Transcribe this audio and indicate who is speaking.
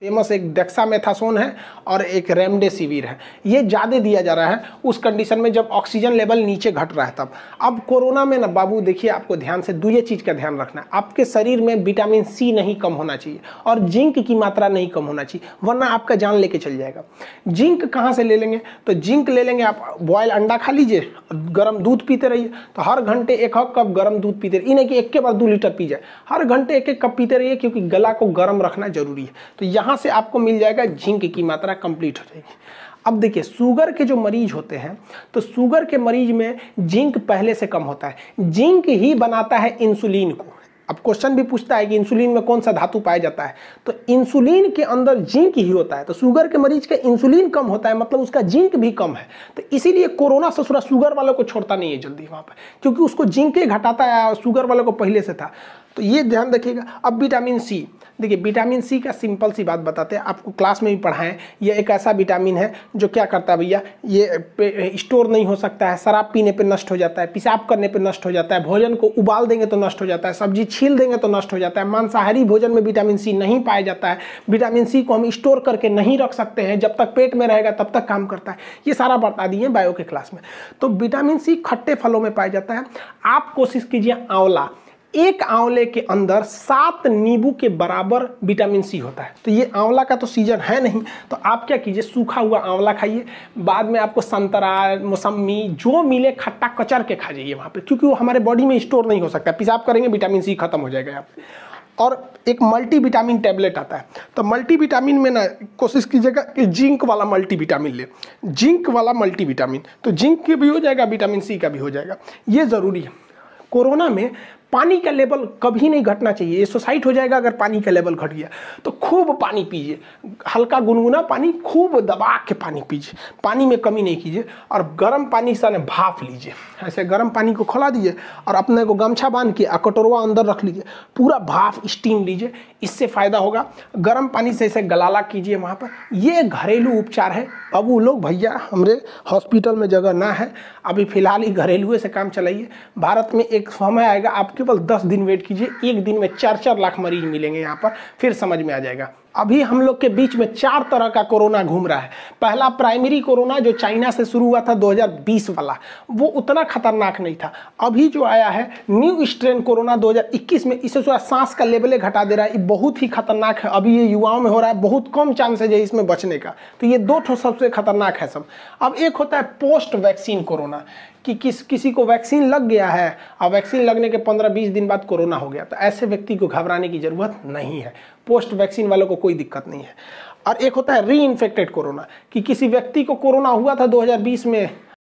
Speaker 1: Famous एक dexamethasone है और एक रेमडेसिविर है। ये ज़्यादा दिया जा रहा है उस कंडीशन में जब ऑक्सीजन लेवल नीचे घट रहा है तब। अब कोरोना में ना बाबू देखिए, आपको ध्यान से ये चीज़ का ध्यान रखना है, आपके शरीर में विटामिन सी नहीं कम होना चाहिए और जिंक की मात्रा नहीं कम होना चाहिए, वरना आपका जान लेके चल जाएगा। जिंक कहाँ से ले लेंगे? तो जिंक ले लेंगे, आप बॉयल अंडा खा लीजिए, गर्म दूध पीते रहिए। तो हर घंटे 1 कप गर्म दूध पीते रहिए, नहीं कि एक के बाद 2 लीटर पी जाए, हर घंटे 1 कप पीते रहिए, क्योंकि गला को गर्म रखना जरूरी है। तो यहाँ से आपको मिल जाएगा, जिंक की मात्रा कंप्लीट हो जाएगी। अब देखिए, शुगर के जो मरीज होते हैं तो शुगर के मरीज में जिंक पहले से कम होता है। जिंक ही बनाता है इंसुलिन को। अब क्वेश्चन भी पूछता है कि इंसुलिन में कौन सा धातु पाया जाता है, तो इंसुलिन के अंदर जिंक ही होता है। तो शुगर के मरीज का इंसुलिन कम होता है, मतलब उसका जिंक भी कम है। तो इसीलिए कोरोना ससुरा शुगर वालों को छोड़ता नहीं है जल्दी वहाँ पर, क्योंकि उसको जिंक ही घटाता है, शुगर वालों को पहले से था। तो ये ध्यान रखिएगा। अब विटामिन सी, देखिए विटामिन सी का सिंपल सी बात बताते हैं, आपको क्लास में भी पढ़ाएं। ये एक ऐसा विटामिन है जो क्या करता है भैया, ये स्टोर नहीं हो सकता है, शराब पीने पे नष्ट हो जाता है, पेशाब करने पे नष्ट हो जाता है, भोजन को उबाल देंगे तो नष्ट हो जाता है, सब्जी छील देंगे तो नष्ट हो जाता है, मांसाहारी भोजन में विटामिन सी नहीं पाया जाता है, विटामिन सी को हम स्टोर करके नहीं रख सकते हैं, जब तक पेट में रहेगा तब तक काम करता है। ये सारा बता दिए बायो के क्लास में। तो विटामिन सी खट्टे फलों में पाया जाता है। आप कोशिश कीजिए, आंवला, एक आंवले के अंदर 7 नींबू के बराबर विटामिन सी होता है। तो ये आंवला का तो सीजन है नहीं, तो आप क्या कीजिए, सूखा हुआ आंवला खाइए। बाद में आपको संतरा, मौसम्मी जो मिले खट्टा कचर के खा जाइए वहाँ पे, क्योंकि वो हमारे बॉडी में स्टोर नहीं हो सकता। पेशाब करेंगे विटामिन सी खत्म हो जाएगा यहाँ पे। और एक मल्टीविटामिन टैबलेट आता है, तो मल्टीविटामिन में ना कोशिश कीजिएगा कि जिंक वाला मल्टीविटामिन ले, जिंक वाला मल्टीविटामिन। तो जिंक के भी हो जाएगा, विटामिन सी का भी हो जाएगा, ये ज़रूरी है। कोरोना में पानी का लेवल कभी नहीं घटना चाहिए, ये सुसाइड हो जाएगा अगर पानी का लेवल घट गया। तो खूब पानी पीजिए, हल्का गुनगुना पानी, खूब दबा के पानी पीजिए, पानी में कमी नहीं कीजिए। और गर्म पानी से ना भाप लीजिए, ऐसे गर्म पानी को खौला दीजिए और अपने को गमछा बांध के कटोरवा अंदर रख लीजिए, पूरा भाप स्टीम लीजिए, इससे फ़ायदा होगा। गर्म पानी से ऐसे गलाला कीजिए वहाँ पर। ये घरेलू उपचार है। अब वो लोग भैया हमारे हॉस्पिटल में जगह ना है, अभी फ़िलहाल ही घरेलू से काम चलाइए। भारत में एक समय आएगा, आप केवल 10 दिन वेट कीजिए, एक दिन में 4-4 लाख मरीज मिलेंगे यहाँ पर, फिर समझ में आ जाएगा। अभी हम लोग के बीच में 4 तरह का कोरोना घूम रहा है। पहला प्राइमरी कोरोना जो चाइना से शुरू हुआ था 2020 वाला, वो उतना खतरनाक नहीं था। अभी जो आया है न्यू स्ट्रेन कोरोना 2021 में, इससे थोड़ा सांस का लेवल घटा दे रहा है, ये बहुत ही खतरनाक है। अभी ये युवाओं में हो रहा है, बहुत कम चांसेज है इसमें बचने का। तो ये 2 सबसे खतरनाक है सब। अब एक होता है पोस्ट वैक्सीन कोरोना, कि किसी को वैक्सीन लग गया है और वैक्सीन लगने के 15-20 दिन बाद कोरोना हो गया, तो ऐसे व्यक्ति को घबराने की जरूरत नहीं है। पोस्ट वैक्सीन वालों को कोई दिक्कत नहीं है। और एक होता है री इन्फेक्टेड कोरोना, कि किसी व्यक्ति को कोरोना हुआ था 2020 में